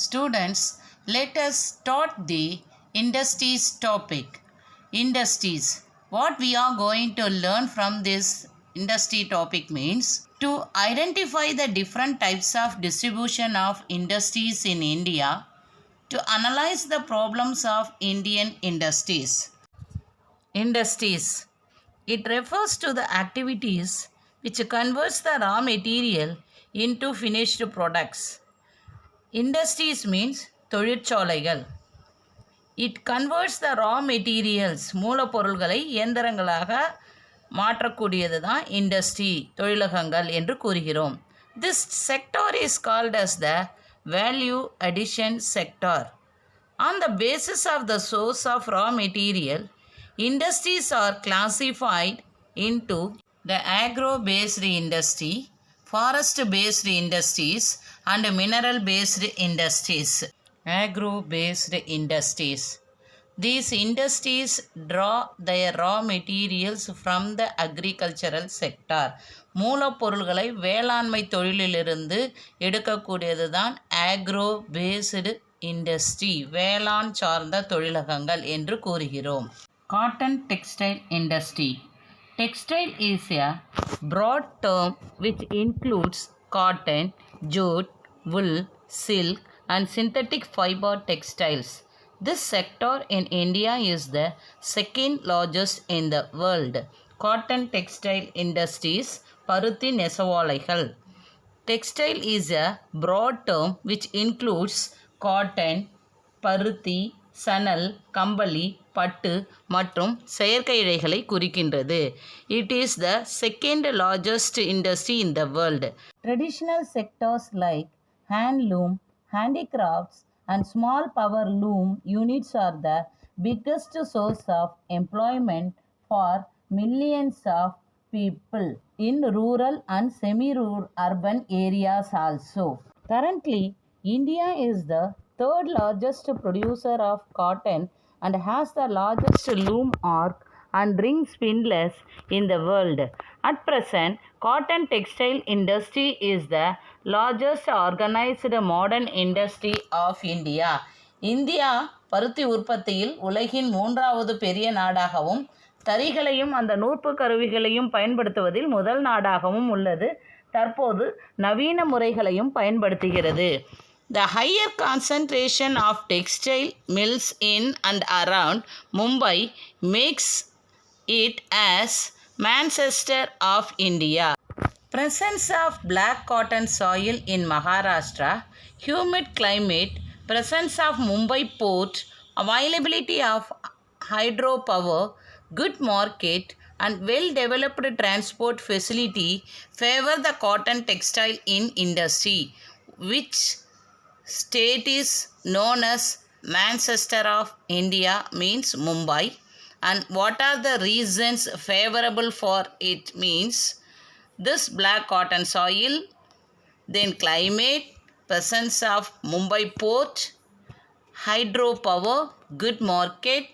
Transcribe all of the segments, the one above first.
Students, let us start the industries topic. Industries. What we are going to learn from this industry topic means to identify the different types of distribution of industries in India, to analyze the problems of Indian industries. Industries. It refers to the activities which converts the raw material into finished products. Industries means தொழிற்சாலைகள். It converts the raw materials மூலப்பொருள்களை இயந்திரங்களாக மாற்றக்கூடியது தான் industry தொழிலகங்கள் என்று கூறுகிறோம். This sector is called as the value addition sector. On the basis of the source of raw material, industries are classified into the agro-based industry, forest-based industries and mineral-based industries. Agro-based industries. These industries draw their raw materials from the agricultural sector. மூலப்பொருள்களை வேளாண்மை தொழிலிலிருந்து எடுக்கக்கூடியது தான் agro-based industry, வேளாண் சார்ந்த தொழிலகங்கள் என்று கூறுகிறோம். Cotton textile industry. Textile is a broad term which includes cotton, jute, wool, silk and synthetic fiber textiles. This sector in India is the second largest in the world. Cotton textile industries, பருத்தி நெசவாலைகள். Textile is a broad term which includes cotton, பருத்தி, சணல், கம்பளி, பட்டு மற்றும் செயற்கை இழைகளை குறிக்கின்றது. It is the second largest industry in the world. Traditional sectors like handloom, handicrafts and small power loom units are the biggest source of employment for millions of people in rural and semi-rural urban areas also. Currently, India is the third largest producer of cotton and has the largest loom arc and ring spindlers in the world. At present, cotton textile industry is the largest organized modern industry of India. India பருத்தி உற்பத்தியில் உலகின் மூன்றாவது பெரிய நாடாகவும் தறிகளையும் அந்த நூற்பு கருவிகளையும் பயன்படுத்துவதில் முதல் நாடாகவும் உள்ளது. தற்போது நவீன முறைகளையும் பயன்படுத்துகிறது. The higher concentration of textile mills in and around Mumbai makes it as Manchester of India. Presence of black cotton soil in Maharashtra, humid climate, presence of Mumbai port, availability of hydropower, good market and well-developed transport facility favor the cotton textile in industry, which state is known as Manchester of India means Mumbai. And what are the reasons favorable for it means this black cotton soil, then climate, presence of Mumbai port, hydropower, good market.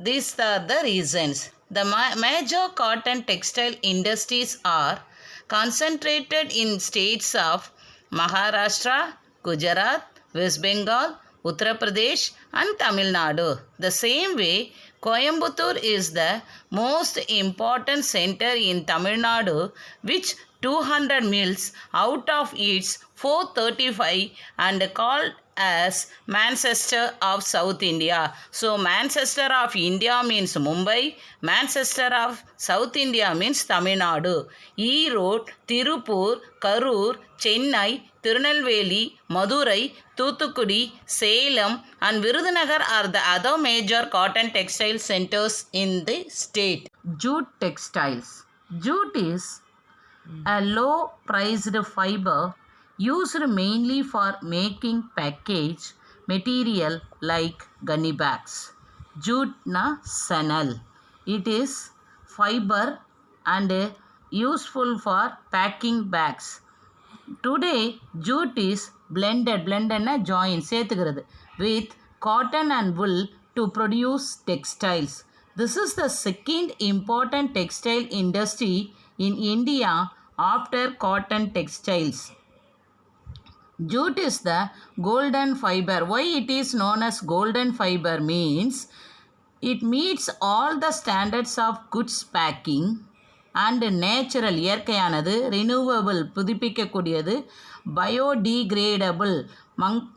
These are the reasons. The major cotton textile industries are concentrated in states of Maharashtra, Gujarat, West Bengal, Uttar Pradesh and Tamil Nadu. The same way, Coimbatore is the most important center in Tamil Nadu, which 200 mills out of its 435 and called as Manchester of South India. So Manchester of India means Mumbai, Manchester of South India means Tamil Nadu. Erode, Tirupur, Karur, Chennai, Tirunelveli, Madurai, Thuthukudi, Salem and Virudhunagar are the other major cotton textile centers in the state. Jute textiles. Jute is a low-priced fiber used mainly for making package material like gunny bags. Jute na sanal. It is fiber and useful for packing bags. Today, jute is blended na join சேர்த்துகிறது with cotton and wool to produce textiles. This is the second important textile industry in India after cotton textiles. Jute is the golden fiber. Why it is known as golden fiber means it meets all the standards of goods packing and natural இயற்கையானது renewable புதுப்பிக்கக்கூடியது biodegradable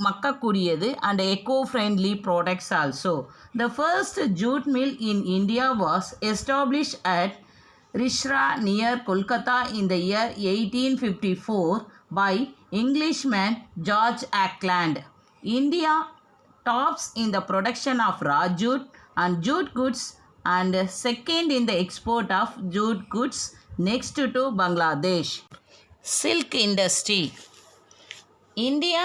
மக்கக்கூடியது and eco-friendly products also. The first jute mill in India was established at Risra near Kolkata in the year 1854 by Englishman George Ackland. India tops in the production of raw jute and jute goods and second in the export of jute goods next to Bangladesh. Silk industry. India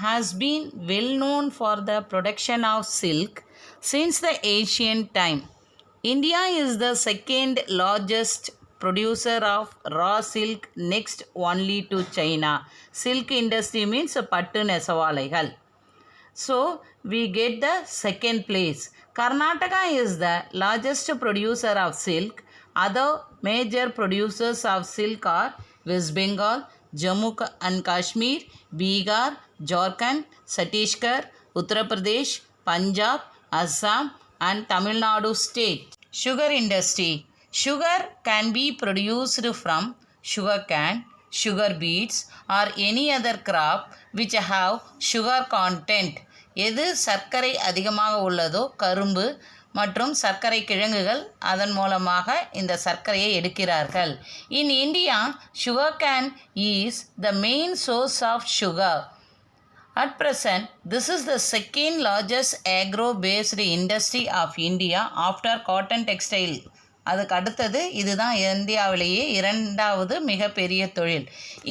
has been well known for the production of silk since the ancient time. India is the second largest producer of raw silk next only to China. Silk industry means pattu nesavalaigal. So we get the second place. Karnataka is the largest producer of silk. Other major producers of silk are West Bengal, Jammu and Kashmir, Bihar, Jharkhand, Chhattisgarh, Uttar Pradesh, Punjab, Assam and Tamil Nadu state. Sugar industry. Sugar can be produced from sugarcane, sugar beets or any other crop which have sugar content. எது சர்க்கரை அதிகமாக உள்ளதோ கரும்பு மற்றும் சர்க்கரை கிழங்குகள் அதன் மூலமாக இந்த சர்க்கரையை எடுக்கிறார்கள். In India sugarcane is the main source of sugar. At present, this is the second largest agro-based industry of India after cotton textile. அதுக்கு அடுத்தது இதுதான் இந்தியாவிலேயே இரண்டாவது மிகப்பெரிய தொழில்.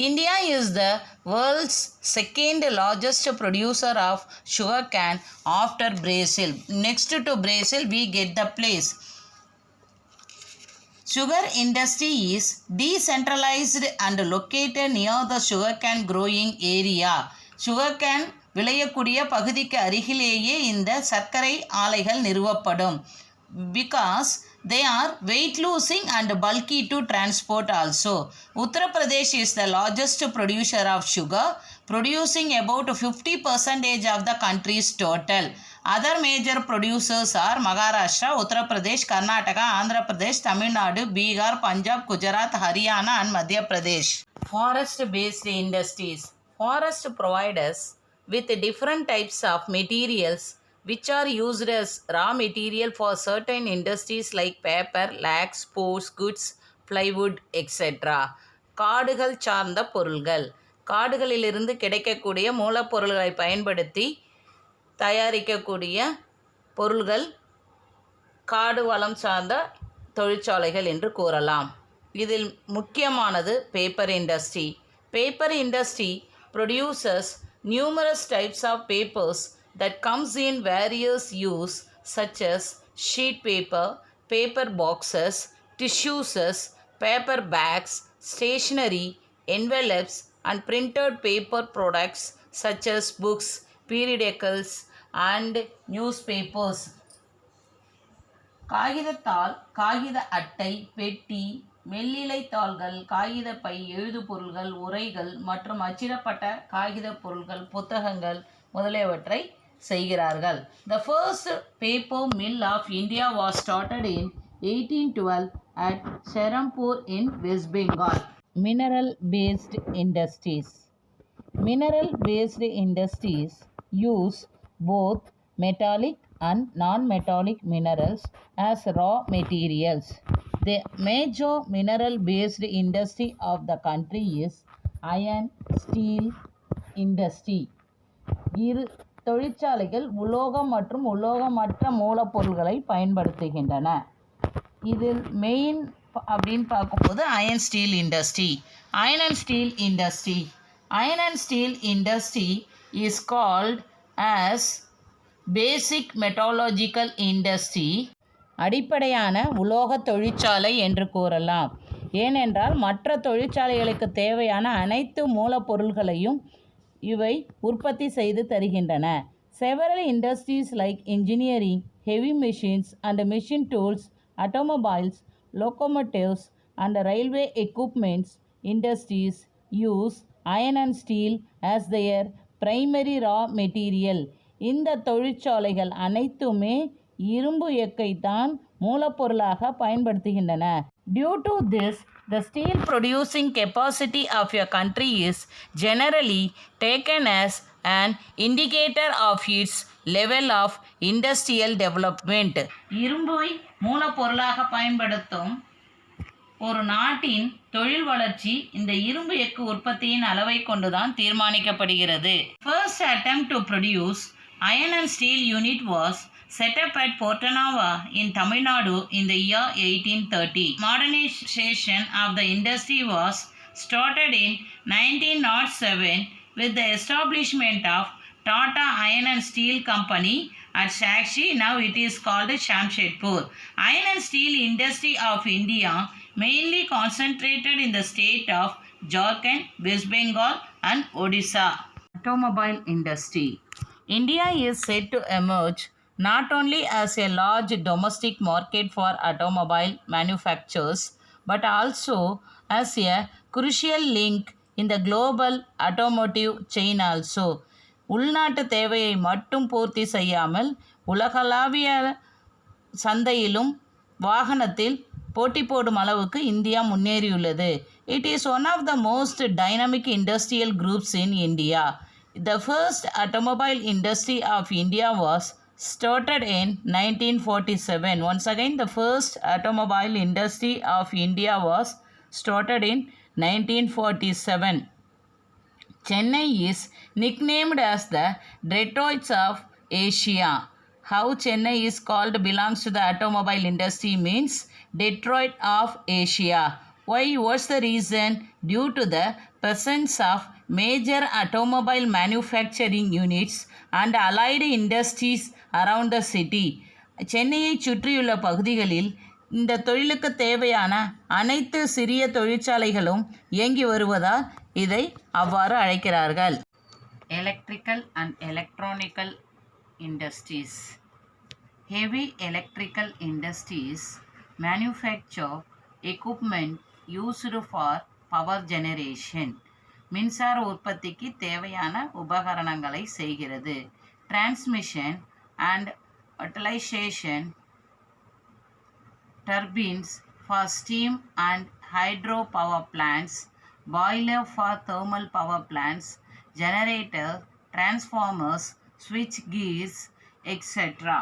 India is the world's second largest producer of sugarcane after Brazil. Next to Brazil we get the place. Sugar industry is decentralized and located near the sugarcane growing area. sugarcane விளையக்கூடிய பகுதிக்கு அருகிலேயே இந்த சர்க்கரை ஆலைகள் நிறுவப்படும். Because they are weight losing and bulky to transport also. Uttar Pradesh is the largest producer of sugar, producing about 50% of the country's total. Other major producers are Maharashtra, Uttar Pradesh, Karnataka, Andhra Pradesh, Tamil Nadu, Bihar, Punjab, Gujarat, Haryana and Madhya Pradesh. Forest based industries. Forest provide us with different types of materials which are used as raw material for certain industries like paper, lac, sports goods, plywood, etc. காடுகள் சார்ந்த பொருள்கள். காடுகளிலிருந்து கிடைக்கக்கூடிய மூலப்பொருள்களை பயன்படுத்தி தயாரிக்கக்கூடிய பொருள்கள் காடு வளம் சார்ந்த தொழிற்சாலைகள் என்று கூறலாம். இதில் முக்கியமானது paper industry. Paper industry produces numerous types of papers that comes in various use such as sheet paper, paper boxes, tissues, paper bags, stationery, envelopes and printed paper products such as books, periodicals and newspapers. காகிதத்தாள், காகித அட்டை, பெட்டி, மெல்லிலை தாள்கள், காகித by, எழுது பொருள்கள், உரைகள் மற்றும் அச்சிடப்பட்ட காகித பொருள்கள், புத்தகங்கள் முதலியவற்றை செய்கிறார்கள். The first paper mill of India was started in 1812 at Serampur in West Bengal. Mineral based industries. Mineral based industries use both metallic and non-metallic minerals as raw materials. The major mineral based industry of the country is iron steel industry. இரு தொழிற்சாலைகள் உலோகம் மற்றும் உலோகமற்ற மூலப்பொருள்களை பயன்படுத்துகின்றன. இதில் main அப்படின்னு பார்க்கும்போது iron steel industry. Iron and steel industry. Iron and steel industry is called as basic metallurgical industry. அடிப்படையான உலோக தொழிற்சாலை என்று கூறலாம். ஏனென்றால் மற்ற தொழிற்சாலைகளுக்கு தேவையான அனைத்து மூலப்பொருள்களையும் இவை உற்பத்தி செய்து தருகின்றன. Several industries like engineering, heavy machines and machine tools, automobiles, locomotives and railway equipments industries use iron and steel as their primary raw material. இந்த தொழிற்சாலைகள் அனைத்துமே இரும்பு எக்கை தான் மூலப்பொருளாக பயன்படுத்துகின்றன. Due to this, the steel producing capacity of a country is generally taken as an indicator of its level of industrial development. இரும்பை மூலப்பொருளாக பயன்படுத்தும் ஒரு நாட்டின் தொழில் வளர்ச்சி இந்த இரும்பு எக்கு உற்பத்தியின் அளவை கொண்டுதான் தீர்மானிக்கப்படுகிறது. First attempt to produce iron and steel unit was set up at Portanava in Tamil Nadu in the year 1830. Modernization of the industry was started in 1907 with the establishment of Tata Iron and Steel Company at Sakshi. Now it is called Shamshedpur. Iron and steel industry of India mainly concentrated in the state of Jharkhand, West Bengal and Odisha. Automobile industry. India is said to emerge not only as a large domestic market for automobile manufacturers but also as a crucial link in the global automotive chain also. உள்நாட்டு தேவையை மட்டும் பூர்த்தி செய்யாமல் உலகளாவிய சந்தையிலும் வாகனத்தில் போட்டி போடும் அளவுக்கு இந்தியா முன்னேறியுள்ளது. It is one of the most dynamic industrial groups in India. The first automobile industry of India was started in 1947. Once again, the first automobile industry of India was started in 1947. Chennai is nicknamed as the Detroit of Asia. How Chennai is called belongs to the automobile industry means Detroit of Asia. Why? What's the reason? Due to the presence of major automobile manufacturing units and allied industries around the city. சென்னையை சுற்றியுள்ள பகுதிகளில் இந்த தொழிலுக்கு தேவையான அனைத்து சிறிய தொழிற்சாலைகளும் இயங்கி வருவதால் இதை அவ்வாறு அழைக்கிறார்கள். Electrical and electronical industries. Heavy electrical industries manufacture equipment used for power generation. மின்சார உற்பத்திக்கு தேவையான உபகரணங்களை செய்கிறது. Transmission and utilization turbines for steam and hydro power plants, boiler for thermal power plants, generator, transformers, switch gears, etc.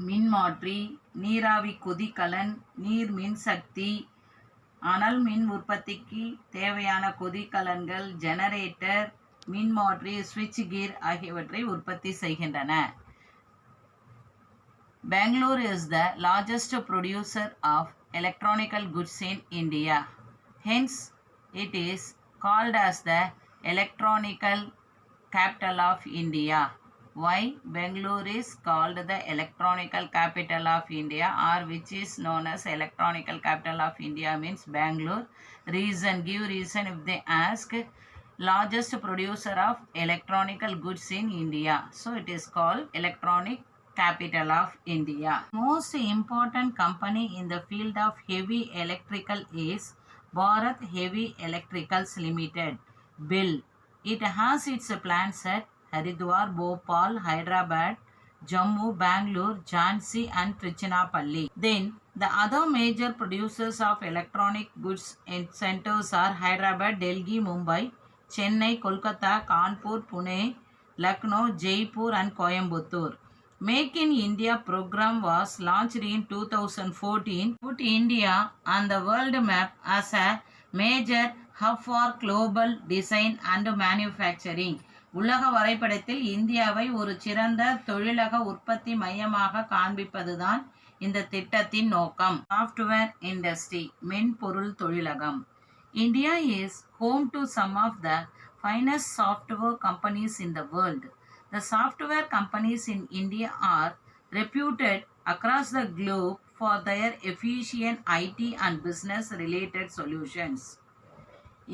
மின்மாற்றி, நீராவி கொதிகலன், நீர் மின்சக்தி, அனல் மின் உற்பத்திக்கு தேவையான கொதிகலன்கள், ஜெனரேட்டர், மின்மாற்றி, ஸ்விட்ச் கீர் ஆகியவற்றை உற்பத்தி செய்கின்றன. Bangalore is the largest producer of electronical goods in India. Hence, it is called as the electronical capital of India. Why Bangalore is called the electronical capital of India, or which is known as electronical capital of India means Bangalore. Reason, give reason if they ask. Largest producer of electronical goods in India, so it is called electronic capital of India. Most important company in the field of heavy electrical is Bharat Heavy Electricals Limited, BHEL. It has its plants at Haridwar, Bhopal, Hyderabad, Jammu, Bangalore, Jhansi and Tiruchirappalli. Then the other major producers of electronic goods centers are Hyderabad, Delhi, Mumbai, Chennai, Kolkata, Kanpur, Pune, Lucknow, Jaipur and Coimbatore. Make in India program was launched in 2014, put India on the world map as a major hub for global design and manufacturing. உலக வரைபடத்தில் இந்தியாவை ஒரு சிறந்த தொழிலக உற்பத்தி மையமாக காண்பிப்பதுதான் இந்த திட்டத்தின் நோக்கம். சாஃப்ட்வேர் இண்டஸ்ட்ரி, மென்பொருள் தொழிலகம். India is home to some of the finest software companies in the world. The software companies in India are reputed across the globe for their efficient IT and business related solutions.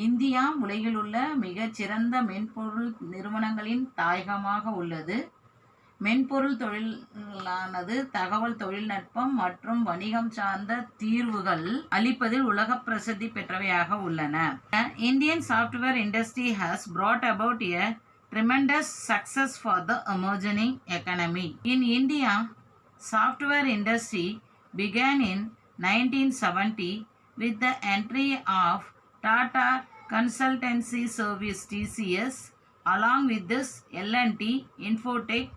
India உலகில் உள்ள மிகச்சிறந்த மென்பொருள் நிறுவனங்களின் தாயகமாக உள்ளது. மென்பொருள் தொழிலானது தகவல் தொழில்நுட்பம் மற்றும் வணிகம் சார்ந்த தீர்வுகள் அளிப்பதில் உலக பிரசித்தி பெற்றவையாக உள்ளன. Indian software industry has brought about a tremendous success for the emerging economy. In India, software industry began in 1970 with the entry of Tata Consultancy Service TCS. Along with this, L&T, Infotech,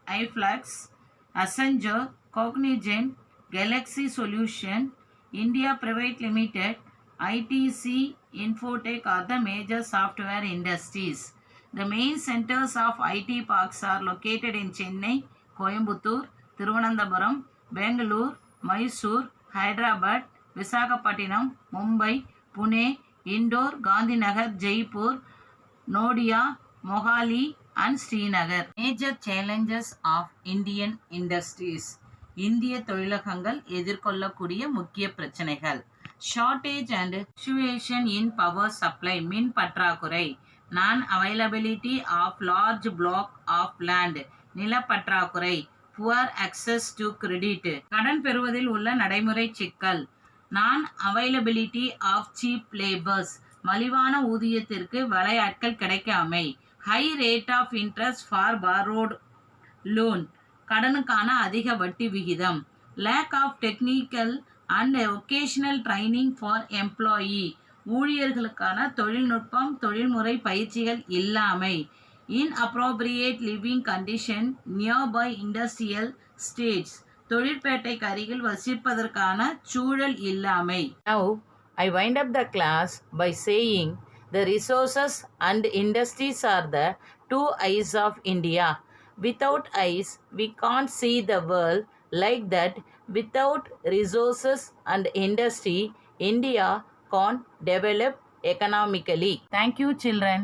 iFlux, Accenture, Cognizant, Galaxy Solution, India Private Limited, ITC, Infotech are the major software industries. The main centers of IT parks are located in Chennai, Coimbatore, Thiruvananthapuram, Bangalore, Mysore, Hyderabad, Visakhapatnam, Mumbai, Pune, Indore, Gandhinagar, Jaipur, Noida, Mohali and Srinagar. Major challenges of Indian industries. இந்திய தொழிலகங்கள் எதிர்கொள்ளக்கூடிய முக்கிய பிரச்சனைகள். Shortage and fluctuation in power supply, மின் பற்றாக்குறை. Non availability of large block of land, நிலப்பற்றாக்குறை. Poor access to credit, கடன் பெறுவதில் உள்ள நடைமுறை சிக்கல். நான் அவைலபிலிட்டி ஆஃப் சீப் லேபர்ஸ், மலிவான ஊதியத்திற்கு வேலையாட்கள் கிடைக்காமை. High rate of interest for borrowed loan, கடனுக்கான அதிக வட்டி விகிதம். Lack of technical and vocational training for employee, ஊழியர்களுக்கான தொழில்நுட்பம் தொழில்முறை பயிற்சிகள் இல்லாமை. inappropriate living condition nearby industrial states, தொழிற்பேட்டைக்கு அருகில் வசிப்பதற்கான சூழல் இல்லாமை. Now I wind up the class by saying the resources and industries are the two eyes of India. Without eyes, we can't see the world. Like that, without resources and industry, India can't develop economically. Thank you, children.